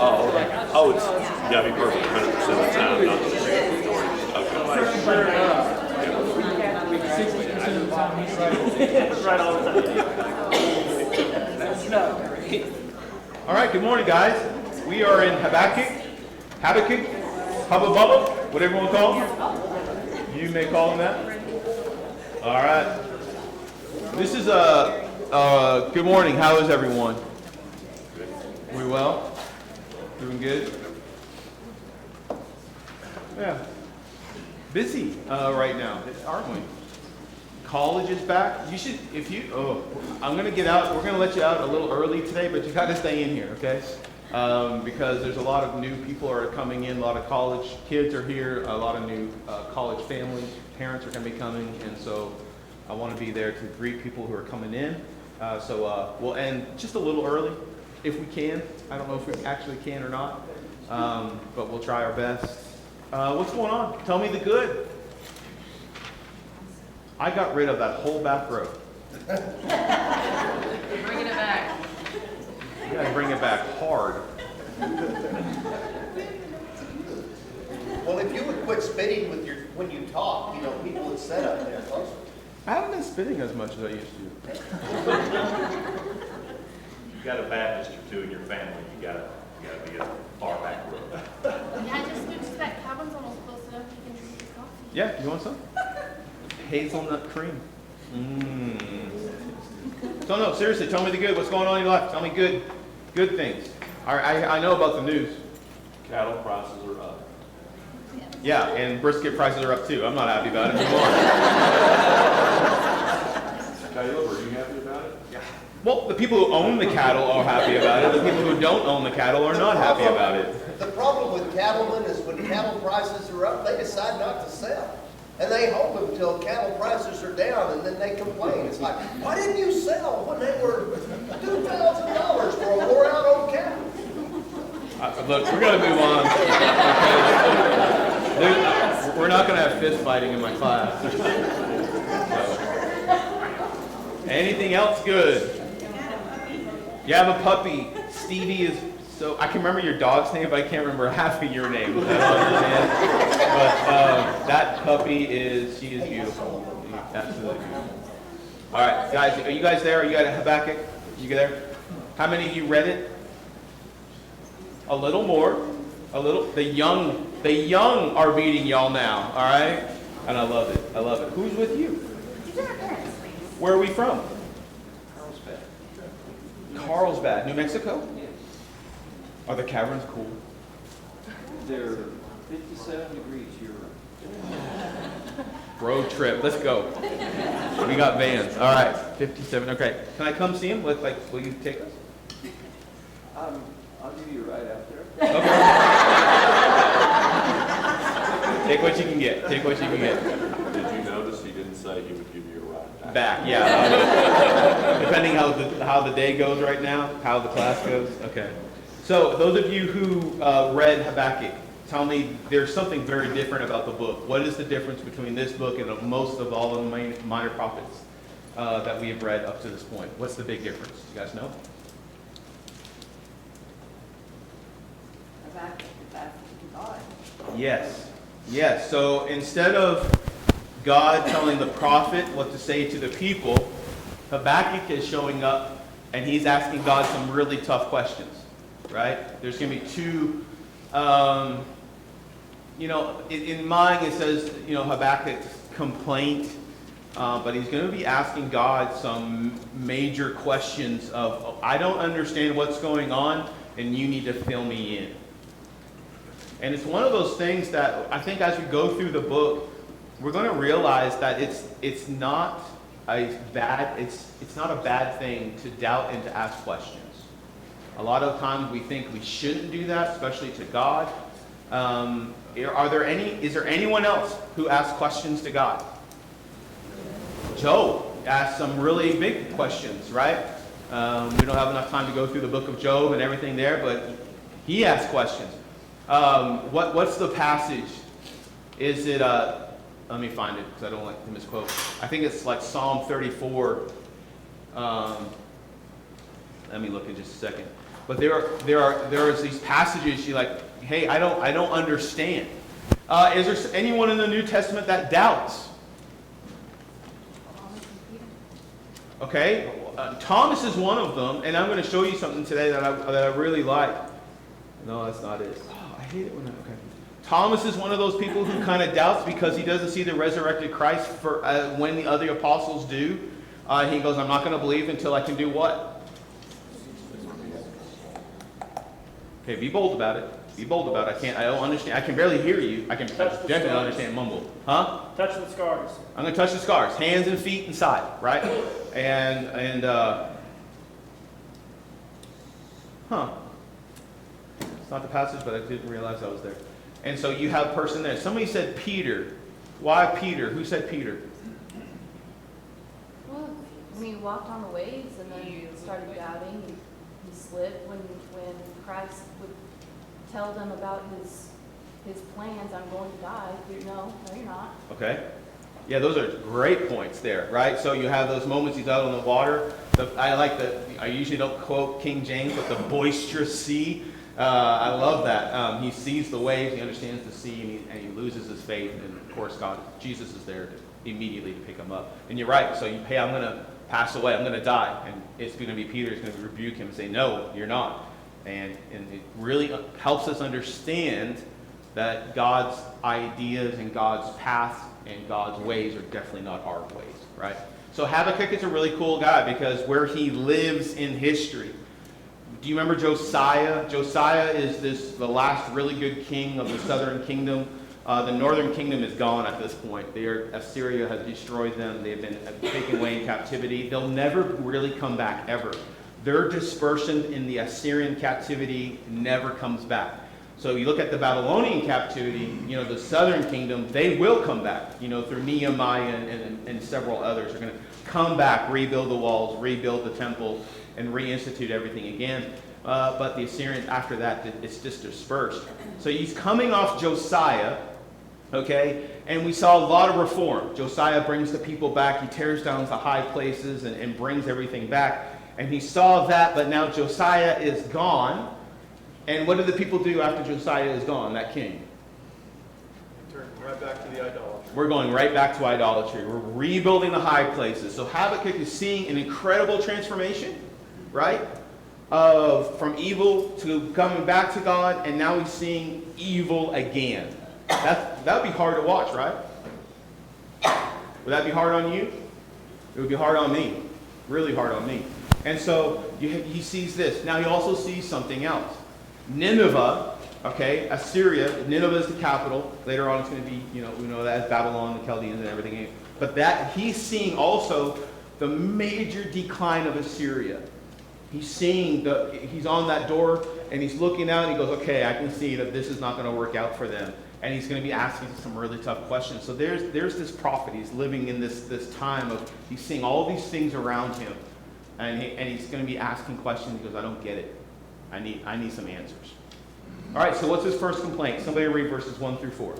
Oh, okay. Oh, it's, you gotta be perfect 100% of the time, not the Okay. All right, good morning, guys. We are in Habakkuk, Hubba Bubba, whatever you want to call them. You may call them that. All right. This is good morning. How is everyone? We well? Doing good? Yeah. Busy right now, aren't we? College is back. You should, I'm going to get out. We're going to let you out a little early today, but you got to stay in here, okay? Because there's a lot of new people are coming in. A lot of college kids are here. A lot of new college families, parents are going to be coming, and so I want to be there to greet people who are coming in. So we'll end just a little early if we can. I don't know if we actually can or not, but we'll try our best. What's going on? Tell me the good. I got rid of that whole back row. Bringing it back. You gotta bring it back hard. Well, if you would quit spitting with when you talk, people would sit up there closer. I haven't been spitting as much as I used to. You got a Baptist or two in your family, you gotta be a far back row. Yeah, I just noticed that cabin's almost close enough you can drink your coffee. Yeah, you want some? Hazelnut cream. So no, seriously, tell me the good. What's going on in your life? Tell me good things. I know about the news. Cattle prices are up. Yeah, and brisket prices are up too. I'm not happy about it anymore. Caleb, are you happy about it? Yeah. Well, the people who own the cattle are happy about it. The people who don't own the cattle are not happy about it. The problem with cattlemen is when cattle prices are up, they decide not to sell. And they hold them until cattle prices are down, and then they complain. It's like, why didn't you sell when they were $2,000 for a wore-out old cattle? Look, we're going to move on. We're not going to have fist fighting in my class. So. Anything else good? You have a puppy. Stevie is so... I can remember your dog's name, but I can't remember half of your name. But that puppy she is beautiful. Absolutely beautiful. All right, guys, are you guys there? Are you at Habakkuk? You there? How many of you read it? A little more. A little. The young are beating y'all now. All right, and I love it. I love it. Who's with you? Where are we from? Carlsbad, New Mexico. Are the caverns cool? They're 57 degrees here. Road trip. Let's go. We got vans. All right, 57. Okay. Can I come see him? Will you take us? I'll give you a ride out there. Okay. Take what you can get. Take what you can get. Did you notice he didn't say he would give you a ride Back, yeah. Depending how the day goes right now, how the class goes. Okay. So those of you who read Habakkuk, tell me there's something very different about the book. What is the difference between this book and most of all the minor prophets that we have read up to this point? What's the big difference? You guys know? God. Yes. So instead of God telling the prophet what to say to the people, Habakkuk is showing up and he's asking God some really tough questions, right? There's going to be two, in mine it says, Habakkuk's complaint, but he's going to be asking God some major questions of, I don't understand what's going on and you need to fill me in. And it's one of those things that I think as we go through the book, we're going to realize that it's not a bad thing to doubt and to ask questions. A lot of times we think we shouldn't do that, especially to God. Is there anyone else who asks questions to God? Job asked some really big questions, right? We don't have enough time to go through the book of Job and everything there, but he asked questions. What's the passage? Is it, let me find it because I don't like to misquote. I think it's like Psalm 34. Let me look in just a second. But there is these passages you're like, hey, I don't understand. Is there anyone in the New Testament that doubts? Okay, Thomas is one of them, and I'm going to show you something today that I really like. No, that's not it. Oh, I hate it when okay. Thomas is one of those people who kind of doubts because he doesn't see the resurrected Christ for when the other apostles do. He goes, I'm not going to believe until I can do what? Okay, be bold about it. Be bold about it. I don't understand. I can barely hear you. I definitely understand mumble. Huh? Touch the scars. I'm going to touch the scars. Hands and feet and side, right? And it's not the passage, but I didn't realize I was there. And so you have a person there. Somebody said Peter. Why Peter? Who said Peter? Well, when he walked on the waves and then he started doubting, he slipped when Christ would tell them about his plans. I'm going to die. No, you're not. Okay. Yeah, those are great points there, right? So you have those moments he's out on the water. I usually don't quote King James, but the boisterous sea. I love that. He sees the waves, he understands the sea, and he loses his faith. And of course, Jesus is there immediately to pick him up. And you're right. So hey, I'm going to pass away. I'm going to die. And it's going to be Peter who's going to rebuke him and say, no, you're not. And it really helps us understand that God's ideas and God's paths and God's ways are definitely not our ways, right? So Habakkuk is a really cool guy because where he lives in history. Do you remember Josiah? Josiah is the last really good king of the southern kingdom. The northern kingdom is gone at this point. Assyria has destroyed them. They've been taken away in captivity. They'll never really come back, ever. Their dispersion in the Assyrian captivity never comes back. So you look at the Babylonian captivity, the southern kingdom, they will come back, through Nehemiah and several others are going to come back, rebuild the walls, rebuild the temple, and reinstitute everything again. But the Assyrians, after that, it's just dispersed. So he's coming off Josiah, okay? And we saw a lot of reform. Josiah brings the people back. He tears down the high places and brings everything back. And he saw that, but now Josiah is gone. And what did the people do after Josiah is gone, that king? Turn right back to the idolatry. We're going right back to idolatry. We're rebuilding the high places. So Habakkuk is seeing an incredible transformation, right? From evil to coming back to God, and now he's seeing evil again. That would be hard to watch, right? Would that be hard on you? It would be hard on me. Really hard on me. And so he sees this. Now he also sees something else. Nineveh, okay, Assyria, Nineveh is the capital. Later on it's going to be, we know that as Babylon, the Chaldeans and everything. But that he's seeing also the major decline of Assyria. He's seeing he's on that door and he's looking out and he goes, okay, I can see that this is not going to work out for them. And he's going to be asking some really tough questions. So there's this prophet. He's living in this time of, he's seeing all these things around him. And he's going to be asking questions. He goes, I don't get it. I need some answers. All right, so what's his first complaint? Somebody read verses 1 through 4.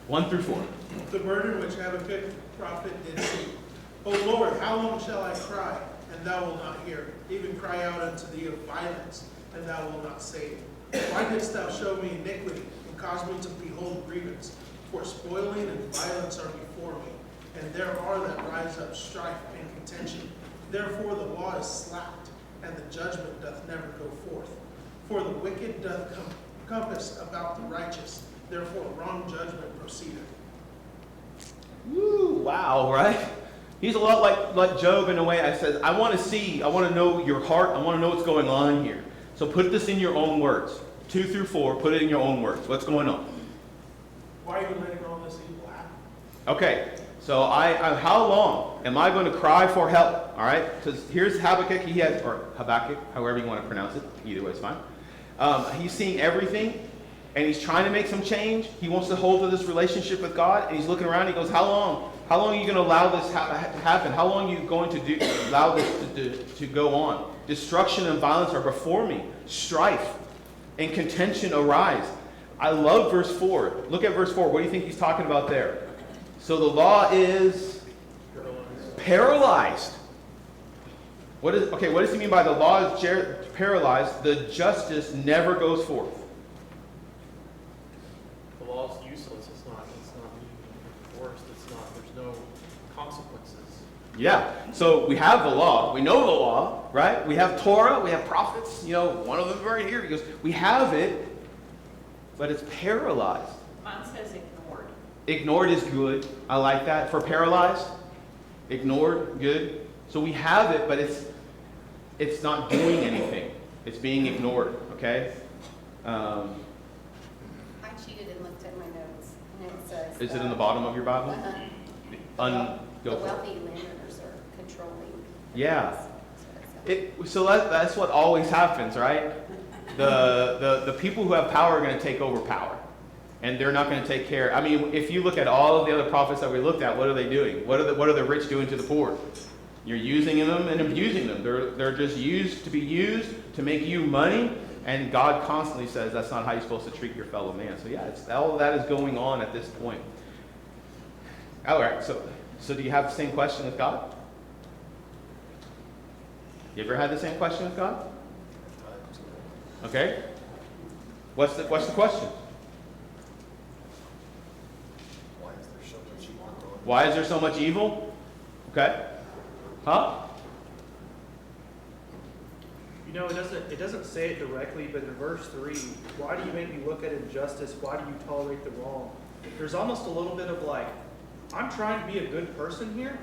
1 through 4. The burden which Habakkuk prophet did see. O Lord, how long shall I cry, and thou wilt not hear? Even cry out unto thee of violence, and thou wilt not save. Why didst thou show me iniquity, and cause me to behold grievance? For spoiling and violence are before me, and there are that rise up strife and contention. Therefore the law is slacked, and the judgment doth never go forth. For the wicked doth compass about the righteous, therefore wrong judgment proceedeth. Woo, wow, right? He's a lot like Job in a way. I said, I want to know your heart. I want to know what's going on here. So put this in your own words. 2 through 4, put it in your own words. What's going on? Why are you letting all this evil happen? Okay, so how long am I going to cry for help? All right, because here's Habakkuk. Or Habakkuk, however you want to pronounce it. Either way is fine. He's seeing everything, and he's trying to make some change. He wants to hold to this relationship with God, and he's looking around. And he goes, "How long? How long are you going to allow this to happen? How long are you going to allow this to go on? Destruction and violence are before me. Strife and contention arise." I love verse 4. Look at verse 4. What do you think he's talking about there? So the law is paralyzed. What does he mean by the law is paralyzed? The justice never goes forth. The law is useless. It's not being enforced. There's no consequences. Yeah. So we have the law. We know the law, right? We have Torah. We have prophets. You know, one of them right here. He goes, we have it, but it's paralyzed. Mine says ignored. Ignored is good. I like that. For paralyzed, ignored, good. So we have it, but it's not doing anything. It's being ignored, okay? I cheated and looked at my notes, and it says. Is it in the bottom of your Bible? The Go for it. wealthy landowners are controlling. Yeah. That's what it says. So that's what always happens, right? The people who have power are going to take over power. And they're not going to take care. I mean, if you look at all of the other prophets that we looked at, what are they doing? What are the rich doing to the poor? You're using them and abusing them. They're just used to make you money. And God constantly says that's not how you're supposed to treat your fellow man. So yeah, all of that is going on at this point. All right. So do you have the same question with God? You ever had the same question with God? Okay. What's the question? Why is there so much evil? Okay. Huh? You know, it doesn't say it directly, but in verse 3, why do you make me look at injustice? Why do you tolerate the wrong? There's almost a little bit of like, I'm trying to be a good person here.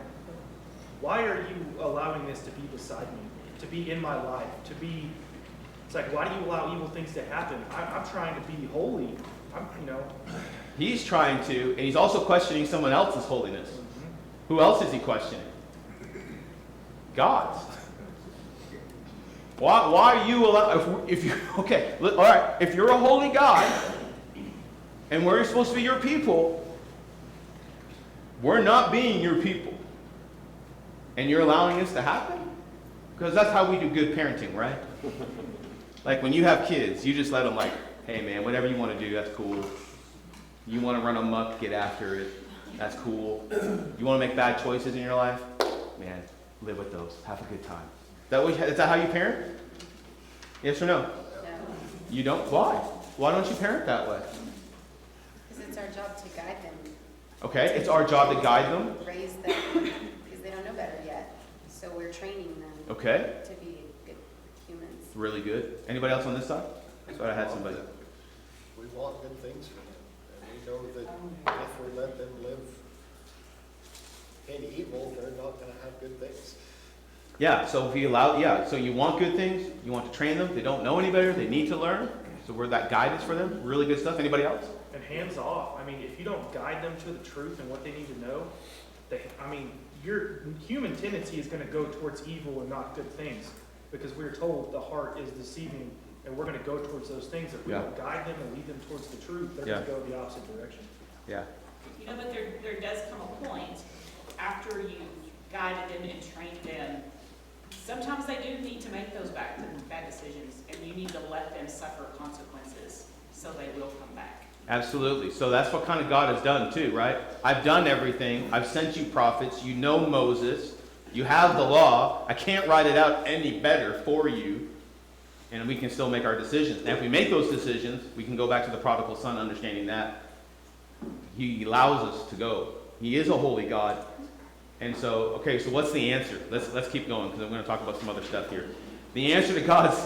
Why are you allowing this to be beside me? To be in my life? It's like, why do you allow evil things to happen? I'm trying to be holy. He's trying to, and he's also questioning someone else's holiness. Who else is he questioning? God's. Why are you allowed? If you okay, all right. If you're a holy God, and we're supposed to be your people, we're not being your people, and you're allowing this to happen, because that's how we do good parenting, right? Like when you have kids, you just let them like, hey man, whatever you want to do, that's cool. You want to run amok, get after it. That's cool. You want to make bad choices in your life? Man, live with those. Is that how you parent? Yes or no? No, You don't? Why? Why don't you parent that way? because it's our job to guide them, Okay, it's our job to guide them. raise them, because they don't know better yet. So we're training them Okay, to be good humans. really good. Anybody else on this side? I thought I had somebody. We want good things for them, and we know that if we let them live in evil, they're not gonna have good things. Yeah, so if you allow, so you want good things, you want to train them, they don't know any better, they need to learn. So we're that guidance for them, really good stuff. Anybody else? And hands off. I mean, if you don't guide them to the truth and what they need to know, your human tendency is going to go towards evil and not good things, because we're told the heart is deceiving, and we're going to go towards those things. If we don't guide them and lead them towards the truth, they're going to go the opposite direction. Yeah. You know, but there does come a point after you guided them and trained them. Sometimes they do need to make those bad decisions, and you need to let them suffer consequences so they will come back. Absolutely. So that's what kind of God has done too, right? I've done everything. I've sent you prophets. You know Moses. You have the law. I can't write it out any better for you. And we can still make our decisions. And if we make those decisions, we can go back to the prodigal son, understanding that he allows us to go. He is a holy God. And so, okay, so what's the answer? Let's keep going, because I'm going to talk about some other stuff here. The answer to God's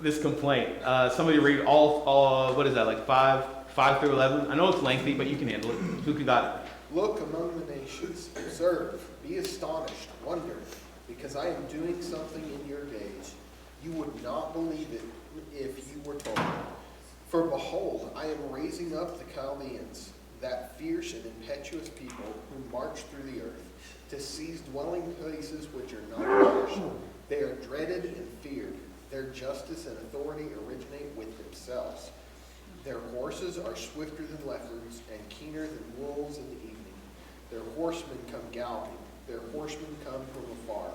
this complaint. Somebody read all what is that, like 5 through 11? I know it's lengthy, but you can handle it. Who can got it? Look among the nations, observe, be astonished, wonder, because I am doing something in your days. You would not believe it if you were told. For behold, I am raising up the Chaldeans, that fierce and impetuous people who march through the earth, to seize dwelling places which are not theirs. They are dreaded and feared. Their justice and authority originate with themselves. Their horses are swifter than leopards and keener than wolves in the evening. Their horsemen come galloping. Their horsemen come from afar.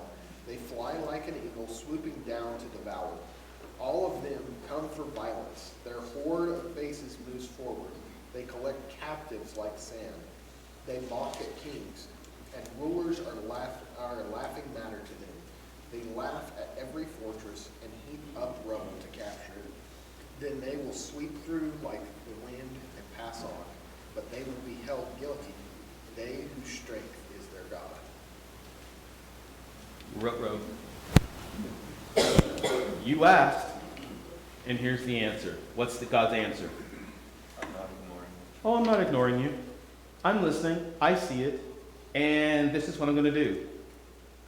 They fly like an eagle, swooping down to devour. All of them come for violence. Their horde of faces moves forward. They collect captives like sand. They mock at kings, and rulers are a laughing matter to them. They laugh at every fortress and heap up rubble to capture it. Then they will sweep through like the wind and pass on, but they will be held guilty, they whose strength is their God. Ruh-roh. You asked, and here's the answer. What's God's answer? I'm not ignoring you. Oh, I'm not ignoring you. I'm listening. I see it. And this is what I'm going to do.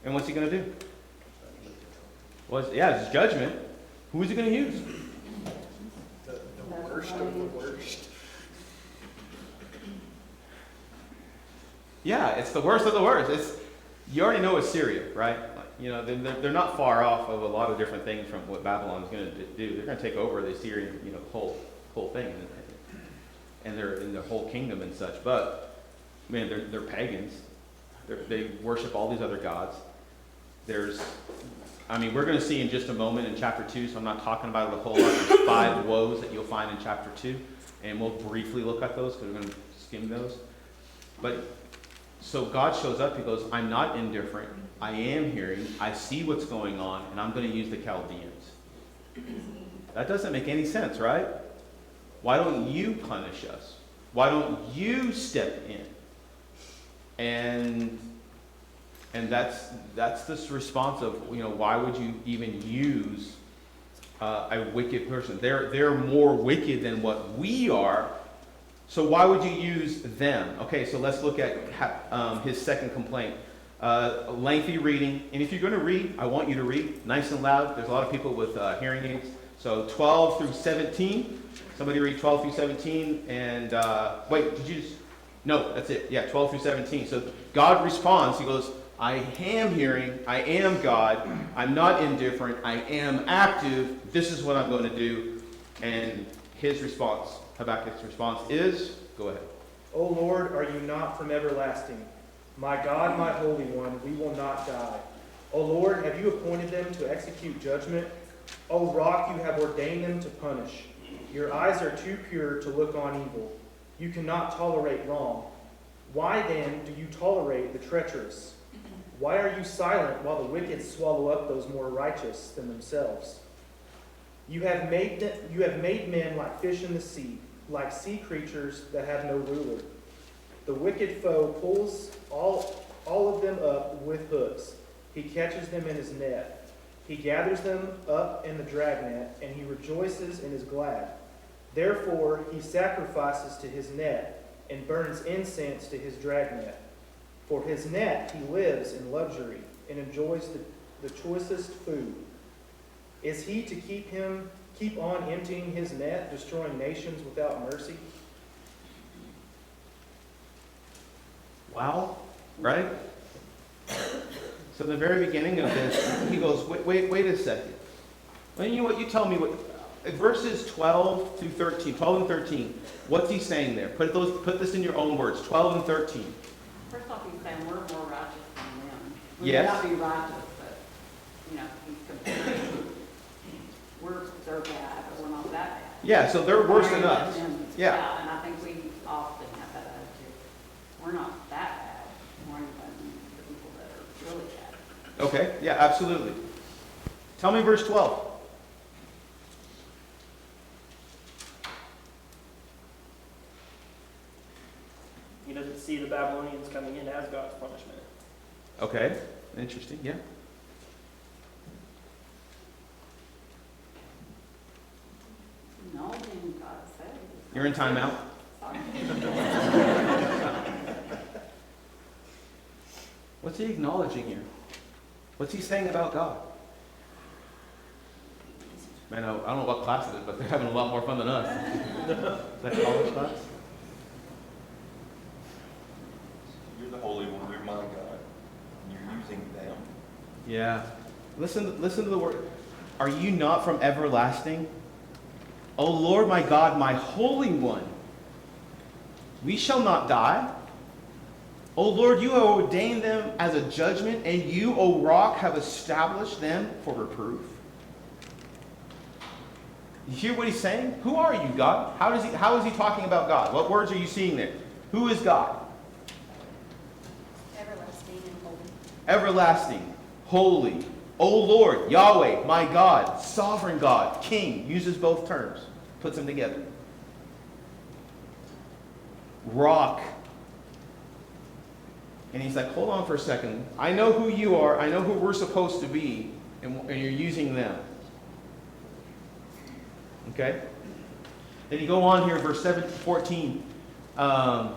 And what's he going to do? Well, it's judgment. Who is he going to use? The worst of the worst. Yeah, it's the worst of the worst. You already know Assyria, right? They're not far off of a lot of different things from what Babylon is going to do. They're going to take over the Assyrian, whole thing, and they're in the whole kingdom and such. But man, they're pagans. They worship all these other gods. We're going to see in just a moment in chapter 2, so I'm not talking about it a whole lot. There's 5 woes that you'll find in chapter 2, and we'll briefly look at those because we're going to skim those. But so God shows up. He goes, I'm not indifferent. I am hearing. I see what's going on, and I'm going to use the Chaldeans. That doesn't make any sense, right? Why don't you punish us? Why don't you step in? And that's this response of, why would you even use a wicked person? They're more wicked than what we are. So why would you use them? Okay, so let's look at his second complaint. Lengthy reading. And if you're going to read, I want you to read nice and loud. There's a lot of people with hearing aids. So 12 through 17. Somebody read 12 through 17. And wait, did you just... No, that's it. Yeah, 12 through 17. So God responds. He goes, I am hearing. I am God. I'm not indifferent. I am active. This is what I'm going to do. And his response, Habakkuk's response is, go ahead. O Lord, are you not from everlasting? My God, my Holy One, we will not die. O Lord, have you appointed them to execute judgment? O Rock, you have ordained them to punish. Your eyes are too pure to look on evil. You cannot tolerate wrong. Why then do you tolerate the treacherous? Why are you silent while the wicked swallow up those more righteous than themselves? You have made men like fish in the sea, like sea creatures that have no ruler. The wicked foe pulls all of them up with hooks. He catches them in his net. He gathers them up in the dragnet, and he rejoices and is glad. Therefore he sacrifices to his net and burns incense to his dragnet. For his net he lives in luxury and enjoys the choicest food. Is he to keep on emptying his net, destroying nations without mercy? Wow, right? So in the very beginning of this, he goes, wait a second. Well, you know what? You tell me what. Verses 12 through 13, 12 and 13, what's he saying there? Put this in your own words, 12 and 13. First off, he's saying we're more righteous than them. We may Yes. not be righteous, but, he's comparing. They're bad, but we're not that bad. Yeah, so they're worse than us. Yeah. And I think we often have that attitude. We're not that bad, more than the people that are really bad. Okay, yeah, absolutely. Tell me verse 12. He doesn't see the Babylonians coming in as God's punishment. Okay, interesting, yeah. No, then God said. You're in timeout. Sorry. What's he acknowledging here? What's he saying about God? Man, I don't know what class it is, but they're having a lot more fun than us. Is that college class? You're the Holy One, you're my God, and you're using them. Yeah. Listen to the word. Are you not from everlasting? O Lord my God, my Holy One, we shall not die. O Lord, you have ordained them as a judgment, and you, O Rock, have established them for reproof. You hear what he's saying? Who are you, God? How is he talking about God? What words are you seeing there? Who is God? Everlasting and holy. Everlasting, holy. O Lord, Yahweh, my God, sovereign God, King, uses both terms, puts them together. Rock. And he's like, hold on for a second. I know who you are. I know who we're supposed to be. And you're using them. Okay? Then you go on here, verse 14. And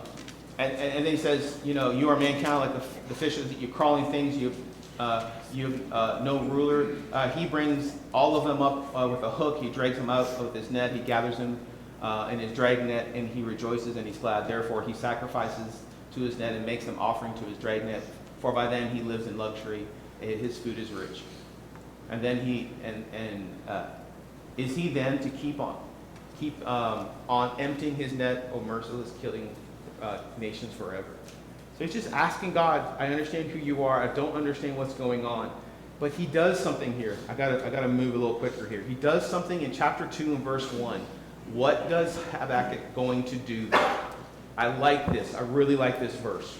then he says, you know, you are mankind like the fishes, you crawling things, you have no ruler. He brings all of them up with a hook. He drags them out with his net. He gathers them in his dragnet, and he rejoices and he's glad. Therefore, he sacrifices to his net and makes them offering to his dragnet. For by then he lives in luxury. His food is rich. And then is he then to keep on emptying his net, O merciless, killing nations forever? So he's just asking God, I understand who you are. I don't understand what's going on. But he does something here. I gotta move a little quicker here. He does something in chapter 2 and verse 1. What does Habakkuk going to do there? I like this. I really like this verse.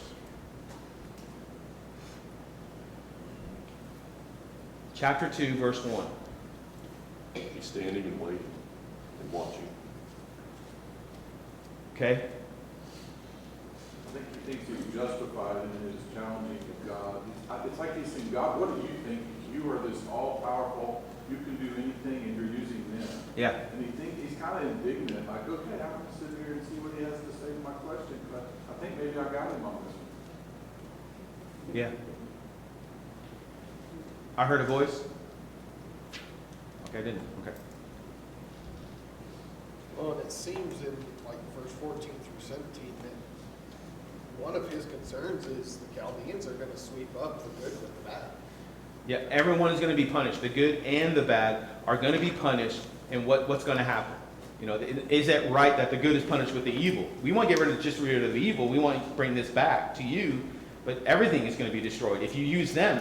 Chapter 2, verse 1. He's standing and waiting and watching. Okay? I think he thinks he's justified in his challenging of God. It's like he's saying, God, what do you think? You are this all-powerful, you can do anything, and you're using them. Yeah. And he's kind of indignant, like, okay, I'm going to sit here and see what he has to say to my question, but I think maybe I got him on this one. Yeah. I heard a voice. Okay, I didn't. Okay. Well, and it seems in like verse 14 through 17 that one of his concerns is the Chaldeans are going to sweep up the good with the bad. Yeah, everyone is going to be punished. The good and the bad are going to be punished. And what's going to happen? You know, is it right that the good is punished with the evil? We want to get rid of the evil. We want to bring this back to you, but everything is going to be destroyed if you use them.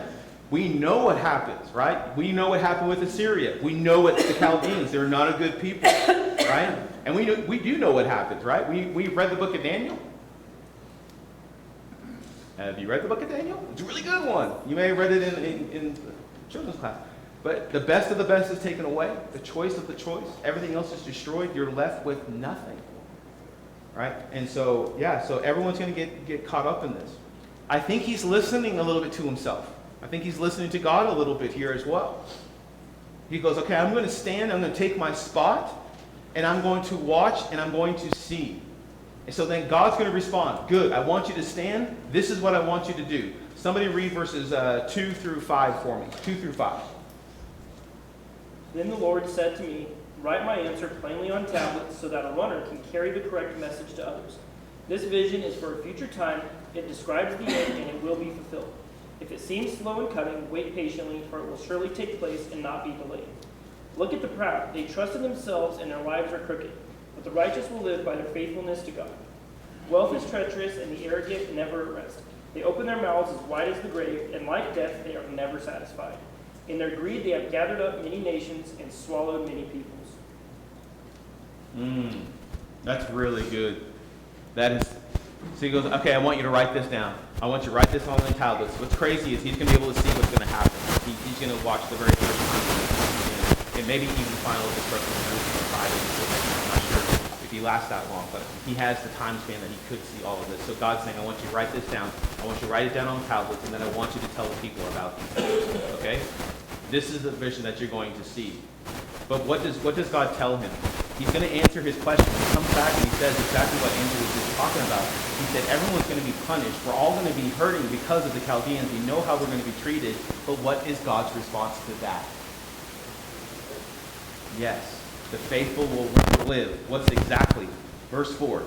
We know what happens, right? We know what happened with Assyria. We know what the Chaldeans, they're not a good people, right? And we do know what happens, right? We read the book of Daniel. Have you read the book of Daniel? It's a really good one. You may have read it in children's class. But the best of the best is taken away. The choice of the choice. Everything else is destroyed. You're left with nothing, right? And so, yeah, so everyone's going to get caught up in this. I think he's listening a little bit to himself. I think he's listening to God a little bit here as well. He goes, okay, I'm going to stand, I'm going to take my spot, and I'm going to watch, and I'm going to see. And so then God's going to respond. Good, I want you to stand. This is what I want you to do. Somebody read verses 2 through 5 for me. 2 through 5. Then the Lord said to me, write my answer plainly on tablets so that a runner can carry the correct message to others. This vision is for a future time. It describes the end, and it will be fulfilled. If it seems slow in coming, wait patiently, for it will surely take place and not be delayed. Look at the proud. They trust in themselves, and their lives are crooked. But the righteous will live by their faithfulness to God. Wealth is treacherous, and the arrogant never at rest. They open their mouths as wide as the grave, and like death, they are never satisfied. In their greed, they have gathered up many nations and swallowed many peoples. That's really good. That is. So he goes, okay, I want you to write this down. I want you to write this on the tablets. What's crazy is he's going to be able to see what's going to happen. He's going to watch the very first time. And maybe even final destruction of Jerusalem by the I'm not sure if he lasts that long, but he has the time span that he could see all of this. So God's saying, I want you to write this down. I want you to write it down on tablets, and then I want you to tell the people about these things. Okay? This is the vision that you're going to see. But what does God tell him? He's going to answer his question. He comes back and he says exactly what Andrew was just talking about. He said everyone's going to be punished. We're all going to be hurting because of the Chaldeans. We know how we're going to be treated. But what is God's response to that? Yes, the faithful will live. What's exactly? Verse 4.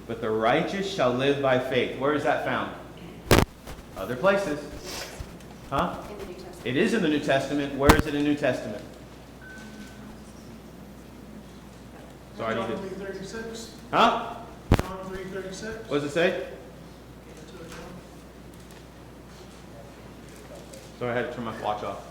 But the righteous shall live by faith. Where is that found? Other places. Huh? In the New Testament. It is in the New Testament. Where is it in the New Testament? Sorry, John 3:36. Huh? John 3:36. What does it say? Sorry, I had to turn my watch off.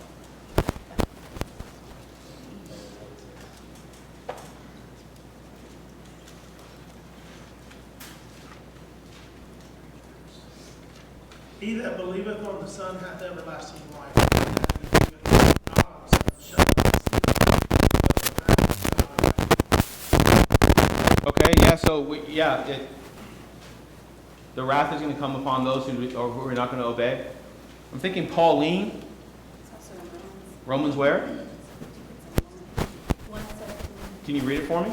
He that believeth on the Son hath everlasting life. He that believeth not on the Son shall not see life. Okay, yeah, so, the wrath is going to come upon those who are not going to obey. I'm thinking Pauline. It's also in Romans Romans. where? 1:17. Can you read it for me?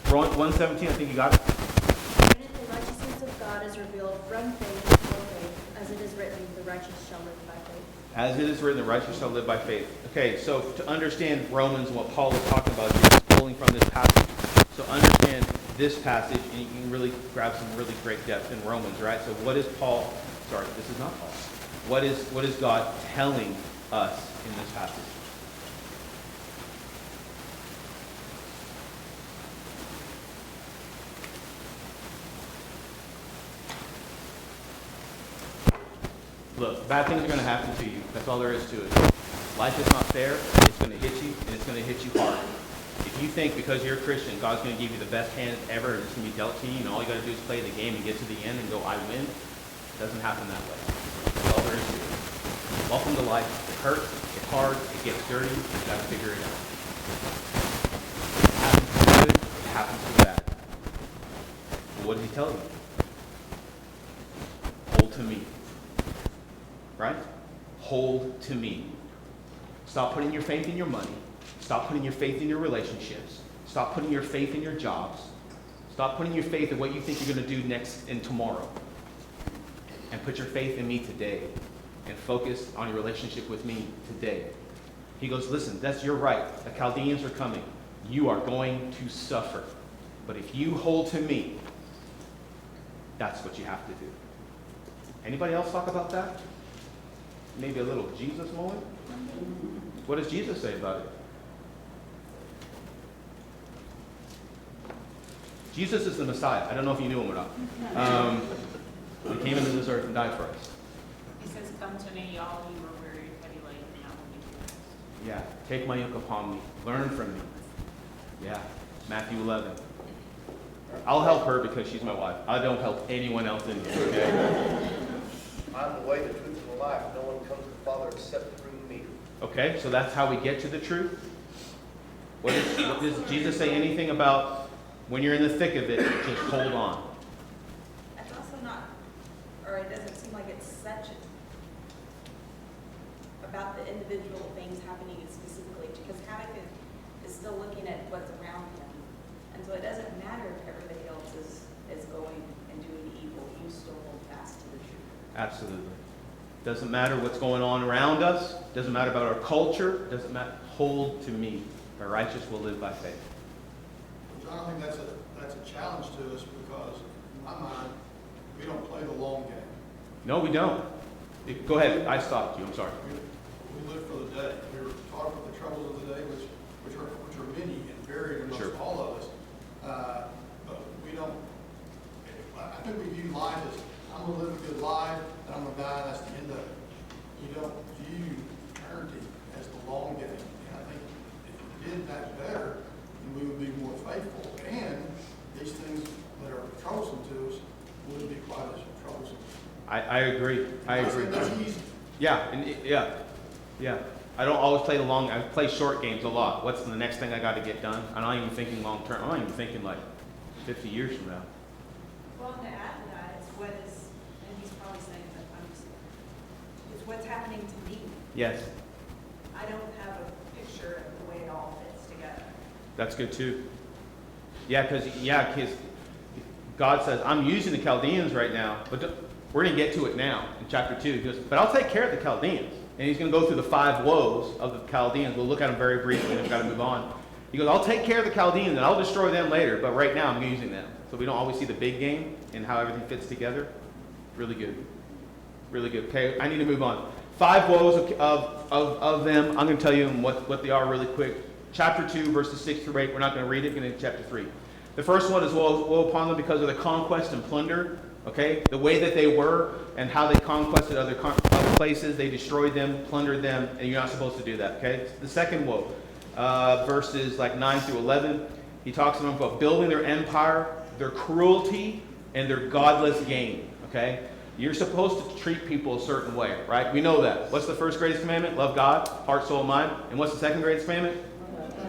1:17, I think you got it. Granted, the righteousness of God is revealed from faith for faith, as it is written, the righteous shall live by faith. As it is written, the righteous shall live by faith. Okay, so to understand Romans and what Paul is talking about, you're just pulling from this passage. So understand this passage, and you can really grab some really great depth in Romans, right? So what is Paul, sorry, this is not Paul. What is God telling us in this passage? Look, bad things are going to happen to you. That's all there is to it. Life is not fair. It's going to hit you, and it's going to hit you hard. If you think because you're a Christian, God's going to give you the best hand ever, and it's going to be dealt to you, and all you got to do is play the game and get to the end and go, I win, it doesn't happen that way. That's all there is to it. Welcome to life. It hurts, it's hard, it gets dirty, you got to figure it out. It happens to the good, it happens to the bad. But what did he tell you? Hold to me. Right? Hold to me. Stop putting your faith in your money. Stop putting your faith in your relationships. Stop putting your faith in your jobs. Stop putting your faith in what you think you're going to do next and tomorrow. And put your faith in me today. And focus on your relationship with me today. He goes, listen, that's your right. The Chaldeans are coming. You are going to suffer. But if you hold to me, that's what you have to do. Anybody else talk about that? Maybe a little Jesus moment? What does Jesus say about it? Jesus is the Messiah. I don't know if you knew him or not. He came into this earth and died for us. He says, come to me, all you are weary and heavy laden, and I will give you rest. Yeah, take my yoke upon me. Learn from me. Yeah, Matthew 11. I'll help her because she's my wife. I don't help anyone else in here, okay? I'm the way, the truth, and the life. No one comes to the Father except through me. Okay, so that's how we get to the truth. What does Jesus say anything about when you're in the thick of it, just hold on? That's also not, or it doesn't seem like it's such about the individual things happening specifically, because Habakkuk is still looking at what's around him. And so it doesn't matter if everybody else is going and doing evil, you still hold fast to the truth. Absolutely. Doesn't matter what's going on around us. Doesn't matter about our culture. Doesn't matter. Hold to me. The righteous will live by faith. John, I think that's a challenge to us because, in my mind, we don't play the long game. No, we don't. Go ahead. I stopped you. I'm sorry. We live for the day. We're taught about the troubles of the day, which are many and varied amongst all of us. But we don't. I think we view life as I'm going to live a good life and I'm going to die. That's the end of it. You don't view eternity as the long game. And I think if we did that better, then we would be more faithful. And these things that are troublesome to us wouldn't be quite as troublesome. I agree. I agree. That's easy. Yeah, yeah. I don't always play the long. I play short games a lot. What's the next thing I got to get done? I'm not even thinking long term. I'm not even thinking like 50 years from now. Well, to add to that, it's what is, and he's probably saying that it's what's happening to me. Yes, I don't have a picture of the way it all fits together. that's good too. Yeah, because God says, I'm using the Chaldeans right now, but we're going to get to it now in chapter 2. He goes, but I'll take care of the Chaldeans. And he's going to go through the 5 woes of the Chaldeans. We'll look at them very briefly, and we've got to move on. He goes, I'll take care of the Chaldeans, and I'll destroy them later, but right now I'm using them. So we don't always see the big game and how everything fits together. Really good. Really good. Okay, I need to move on. 5 woes of them. I'm going to tell you what they are really quick. Chapter 2, verses 6 through 8. We're not going to read it. We're going to chapter 3. The first one is woe upon them because of the conquest and plunder. Okay, the way that they were and how they conquested other places, they destroyed them, plundered them, and you're not supposed to do that. Okay, the second woe, verses like 9 through 11, he talks about building their empire, their cruelty, and their godless gain. Okay, You're supposed to treat people a certain way, right? We know that. What's the first greatest commandment? Love God, heart, soul, mind. And what's the second greatest commandment?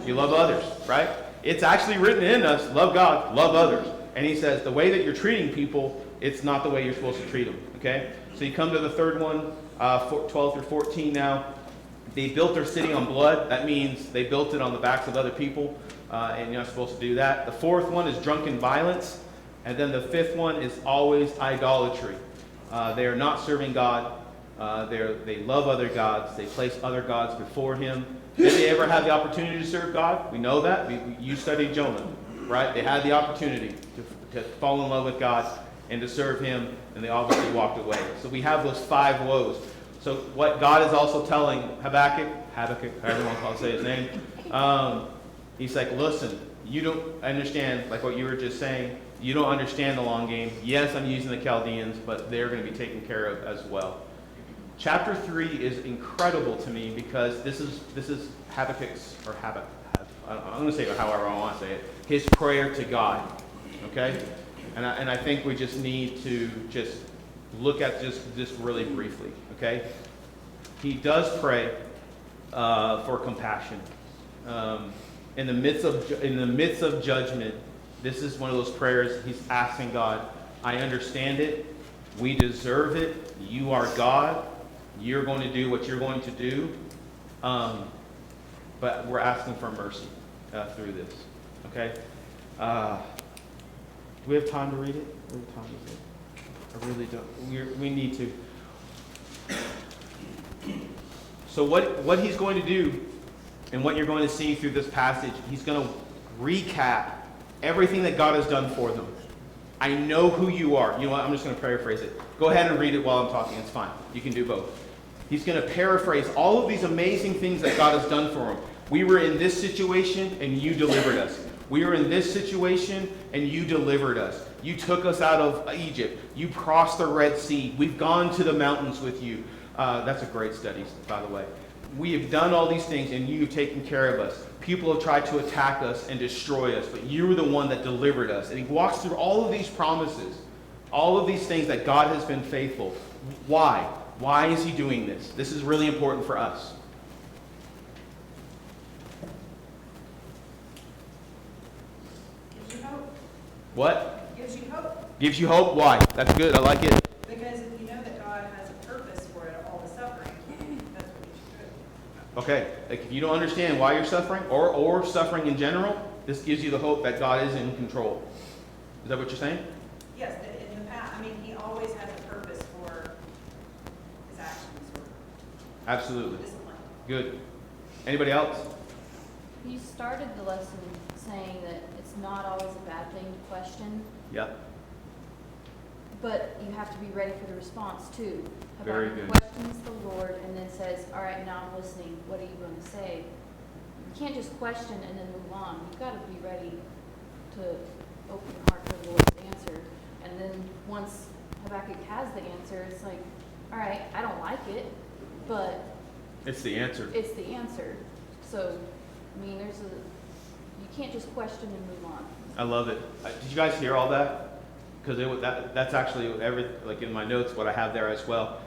You love others, right? It's actually written in us, love God, love others. And he says the way that you're treating people, it's not the way you're supposed to treat them, okay? So you come to the third one, 12 through 14 now. They built their city on blood. That means they built it on the backs of other people, and you're not supposed to do that. The fourth one is drunken violence. And then the fifth one is always idolatry. They are not serving God. They love other gods. They place other gods before him. Did they ever have the opportunity to serve God? We know that. You studied Jonah, right? They had the opportunity to fall in love with God and to serve him, and they obviously walked away. So we have those 5 woes. So what God is also telling Habakkuk, however you want to say his name, he's like, listen, you don't understand, like what you were just saying, you don't understand the long game. Yes, I'm using the Chaldeans, but they're going to be taken care of as well. Chapter 3 is incredible to me because this is Habakkuk's, or I'm going to say it however I want to say it, his prayer to God, okay? And I think we just need to just look at this really briefly, okay? He does pray for compassion. In the midst of judgment, this is one of those prayers he's asking God, I understand it. We deserve it. You are God. You're going to do what you're going to do. But we're asking for mercy through this. Okay? Do we have time to read it? What time is it? I really don't. We need to. So what he's going to do, and what you're going to see through this passage, he's going to recap everything that God has done for them. I know who you are. You know what? I'm just going to paraphrase it. Go ahead and read it while I'm talking. It's fine. You can do both. He's going to paraphrase all of these amazing things that God has done for him. We were in this situation, and you delivered us. We were in this situation, and you delivered us. You took us out of Egypt. You crossed the Red Sea. We've gone to the mountains with you. That's a great study, by the way. We have done all these things, and you've taken care of us. People have tried to attack us and destroy us, but you were the one that delivered us. And he walks through all of these promises, all of these things that God has been faithful. Why? Why is he doing this? This is really important for us. Gives you hope. What? Gives you hope. Gives you hope? Why? That's good. I like it. Because if you know that God has a purpose for it, all the suffering, that's what you should do. Okay, like if you don't understand why you're suffering or suffering in general, this gives you the hope that God is in control. Is that what you're saying? Yes, that in the past, I mean, he always has a purpose for his actions or Absolutely. discipline. Good. Anybody else? You started the lesson saying that it's not always a bad thing to question, Yeah. but you have to be ready for the response too. Very Habakkuk good. questions the Lord and then says, all right, now I'm listening. What are you going to say? You can't just question and then move on. You've got to be ready to open your heart to the Lord's answer. And then once Habakkuk has the answer, it's like, all right, I don't like it, but It's the answer. it's the answer. So, I mean, you can't just question and move on. I love it. Did you guys hear all that? Because that's actually like in my notes what I have there as well.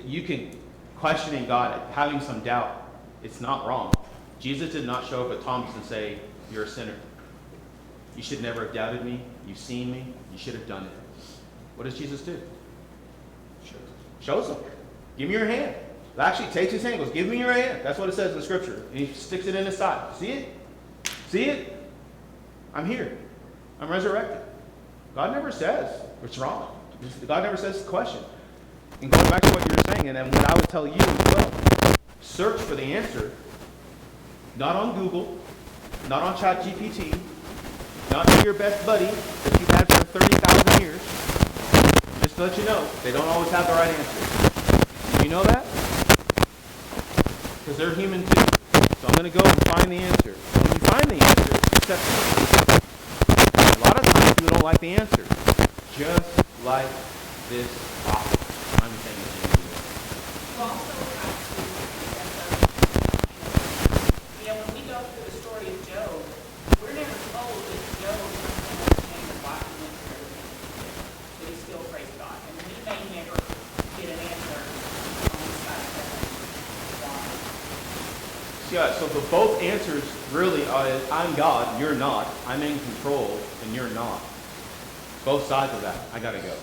You can questioning God, having some doubt. It's not wrong. Jesus did not show up at Thomas and say, "You're a sinner. You should never have doubted me. You've seen me. You should have done it." What does Jesus do? Shows him. Give me your hand. Actually takes his hand and goes, "Give me your hand." That's what it says in the scripture. And he sticks it in his side. See it? See it? I'm here. I'm resurrected. God never says it's wrong. God never says the question. And going back to what you were saying, and then what I would tell you as well, search for the answer. Not on Google, not on ChatGPT, not to your best buddy that you've had for 30,000 years. Just to let you know, they don't always have the right answer. Do you know that? Because they're human too. So I'm going to go and find the answer. When you find the answer, accept it. A lot of times people don't like the answer. Just like this author. I'm saying this to you. You also have to, when we go through the story of Job, we're never told that Job doesn't understand why he went through everything, that he still praised God. And we may never Yeah, so the both answers really are, I'm God, you're not. I'm in control, and you're not. Both sides of that. I got to go.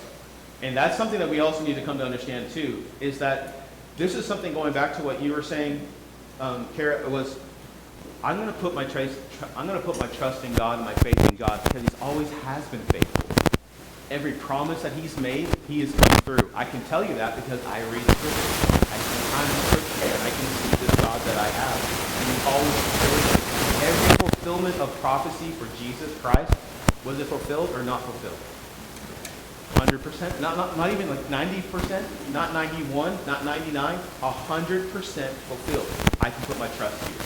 And that's something that we also need to come to understand, too, is that this is something going back to what you were saying, Kara, was I'm going to put my trust in God and my faith in God because He always has been faithful. Every promise that He's made, He has come through. I can tell you that because I read Scripture. I spend time in Scripture and I can see this God that I have. And He's always fulfilled. Every fulfillment of prophecy for Jesus Christ, was it fulfilled or not fulfilled? 100%? Not even like 90%? Not 91? Not 99? 100% fulfilled. I can put my trust here.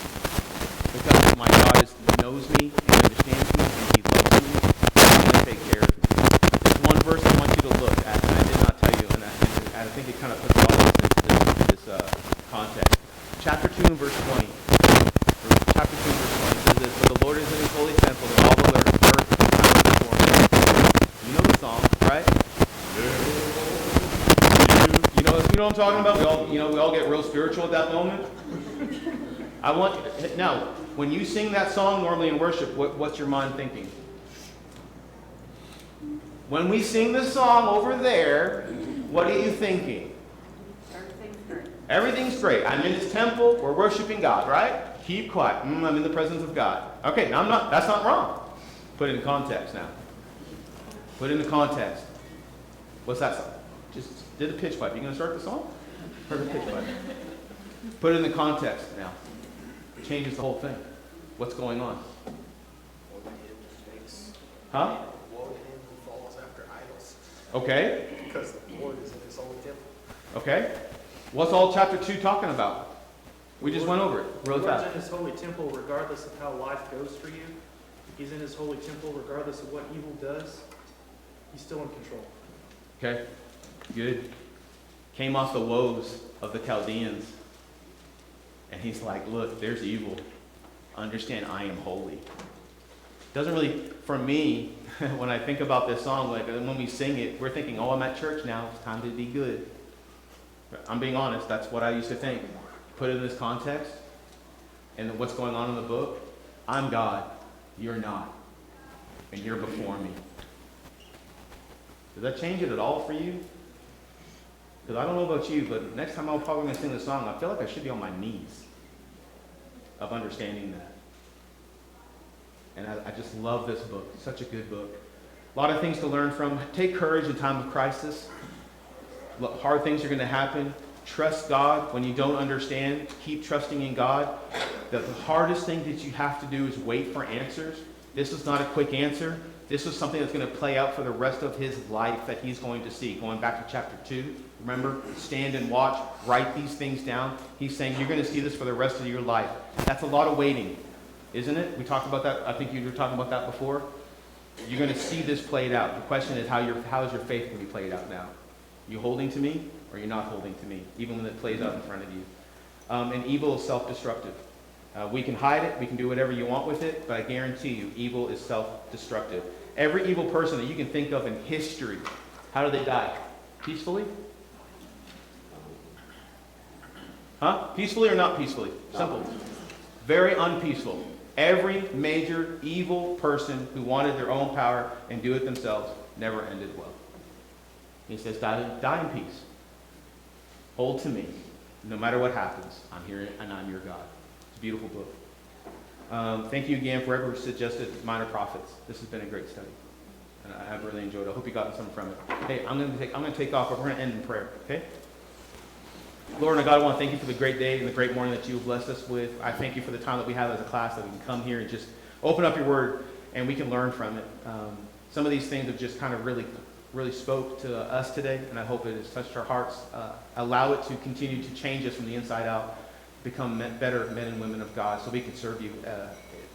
Because my God knows me and understands me and He loves me. He's going to take care of me. There's one verse I want you to look at, and I did not tell you, and I think it kind of puts all this into this context. Chapter 2 and verse 20. Chapter 2 and verse 20 says this, "For the Lord is in His holy temple, and all the earth is covered before Him." You know the song, right? You know what I'm talking about? We all get real spiritual at that moment. Now, when you sing that song normally in worship, what's your mind thinking? When we sing the song over there, what are you thinking? Everything's great. Everything's great. I'm in His temple. We're worshiping God, right? Keep quiet. I'm in the presence of God. Okay, now that's not wrong. Put it in context now. Put it in the context. What's that song? Just did the pitch pipe. You going to start the song? Or the pitch pipe? Put it in the context now. It changes the whole thing. What's going on? Huh? Woe to him who follows after idols. Okay. Because the Lord is in His holy temple. Okay. What's all chapter 2 talking about? We just went over it real The Lord's fast. in His holy temple regardless of how life goes for you. He's in His holy temple regardless of what evil does. He's still in control. Okay. Good. Came off the woes of the Chaldeans. And He's like, look, there's evil. Understand I am holy. Doesn't really, for me, when I think about this song, like when we sing it, we're thinking, oh, I'm at church now. It's time to be good. I'm being honest. That's what I used to think. Put it in this context and what's going on in the book. I'm God. You're not. And you're before me. Does that change it at all for you? Because I don't know about you, but next time I'm probably going to sing this song, I feel like I should be on my knees of understanding that. And I just love this book. It's such a good book. A lot of things to learn from. Take courage in time of crisis. Hard things are going to happen. Trust God when you don't understand. Keep trusting in God. The hardest thing that you have to do is wait for answers. This is not a quick answer. This is something that's going to play out for the rest of his life that he's going to see. Going back to chapter 2, remember, stand and watch, write these things down. He's saying you're going to see this for the rest of your life. That's a lot of waiting, isn't it? We talked about that. I think you were talking about that before. You're going to see this played out. The question is how is your faith going to be played out now? You holding to me or you're not holding to me, even when it plays out in front of you? And evil is self-destructive. We can hide it, we can do whatever you want with it, but I guarantee you, evil is self-destructive. Every evil person that you can think of in history, how do they die? Peacefully? Huh? Peacefully or not peacefully? Simple. Very unpeaceful. Every major evil person who wanted their own power and do it themselves never ended well. He says, die in peace. Hold to me. No matter what happens, I'm here and I'm your God. It's a beautiful book. Thank you again for whoever suggested Minor Prophets. This has been a great study. And I've really enjoyed it. I hope you got something from it. Hey, I'm going to take off, but we're going to end in prayer, okay? Lord, God, I want to thank you for the great day and the great morning that you have blessed us with. I thank you for the time that we have as a class that we can come here and just open up your word and we can learn from it. Some of these things have just kind of really spoke to us today, and I hope it has touched our hearts. Allow it to continue to change us from the inside out, become better men and women of God so we can serve you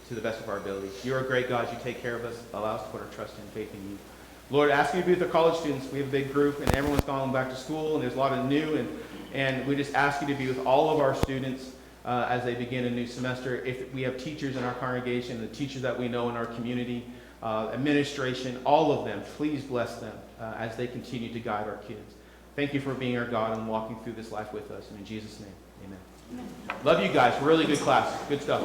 to the best of our ability. You're a great God. You take care of us. Allow us to put our trust and faith in you. Lord, ask you to be with the college students. We have a big group, and everyone's gone back to school, and there's a lot of new, and we just ask you to be with all of our students as they begin a new semester. If we have teachers in our congregation, the teachers that we know in our community, administration, all of them, please bless them as they continue to guide our kids. Thank you for being our God and walking through this life with us. And in Jesus' name, amen. Love you guys. Really good class. Good stuff.